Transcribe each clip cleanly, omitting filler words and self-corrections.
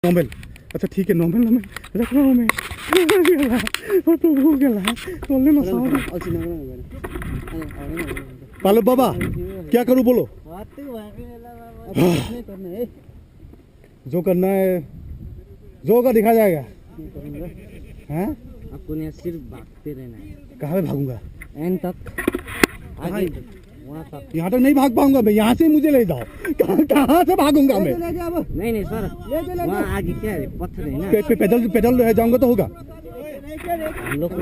Normal. अच्छा ठीक है, नॉर्मल नॉर्मल रख रहा हूँ मैं। और प्रभु गेला बोलने ना साउंड। पालो बाबा क्या करूँ बोलो? जो करना है जो का दिखा जाएगा। हैं? आपको ने सिर्फ भागते रहना है। कहाँ पे भागूंगा? एंड तक आगे वहाँ तक। यहाँ तक नहीं भाग पाऊंगा मैं, यहाँ से मुझे ले जाओ। कहाँ से भागूंगा मैं? नहीं सर, वहाँ आगे क्या है, पत्थर है ना। पैदल पैदल जाऊंगा तो होगा।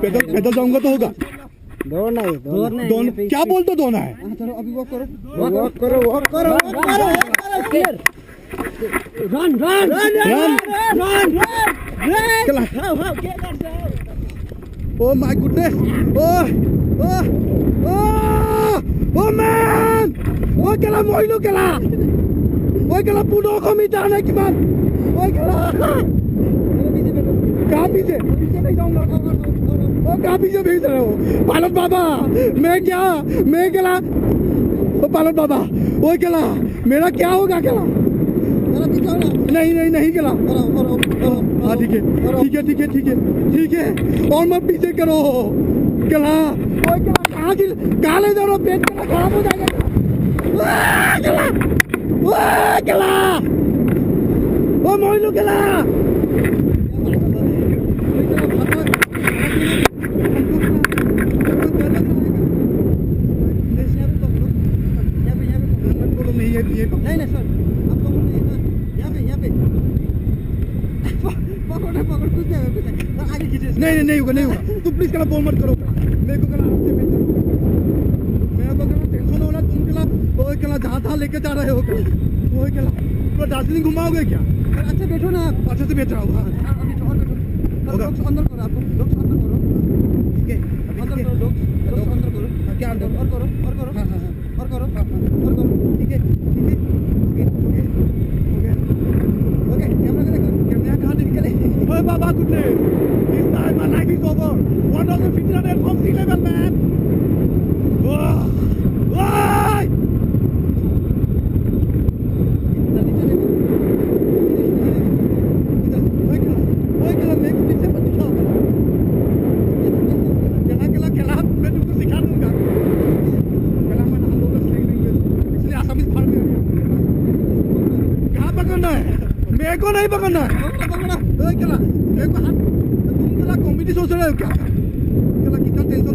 पैदल जाऊंगा तो होगा। दौड़ना है, क्या बोलते दौड़ना है? अभी वॉक करो, वॉक करो, वॉक करो, वॉक करो। Run run run run. Oh my goodness! Oh man! Oh kela moilu kela! Oh kela puno kami जाने की बात! Oh kela! कहाँ पीछे? पीछे नहीं जाऊँगा। Oh कहाँ पीछे भेज रहे हो? पायलट बाबा, मैं केला? Oh पायलट बाबा, oh केला, मेरा क्या होगा केला? नहीं केला। हाँ ठीक है और मत पीछे करो केला। ओए केला कहाँ ले जा रहे हो? पेट केला खराब हो जाएगा केला। ओ मोइलू केला। नहीं सर, आपको यहाँ पे पकड़ कुछ आगे खींचे। नहीं होगा तुम प्लीज कला बोल मत करो। मेरे को कला टेंशन हो रहा तुम कला। ओए कला जहाँ लेके जा रहे हो ओए कला तो दार्जिलिंग घुमाओगे क्या? अच्छा बैठो ना आप। अच्छा से बैठ रहा हूँ। अभी और बैठो, अंदर करो। आपको लोग अंदर करो। ठीक है अंदर करो, लोग अंदर करो। क्या अंदर? और करो ठीक है ओके कैमरा कहाँ निकले? ओए बाबा good day. This time my life is over. What does the future have from sea level man? ओए केला मैं तुमको सिखा दूंगा। केला मैं हम लोग का स्लैंग लैंग्वेज इसलिए आसामीज फाड़ में कहाँ पकड़ना है? मेरे को नहीं पकड़ना है। केला मेरे को हाथ तुम केला कॉमेडी सोच रहे हो क्या? केला कितना टेंशन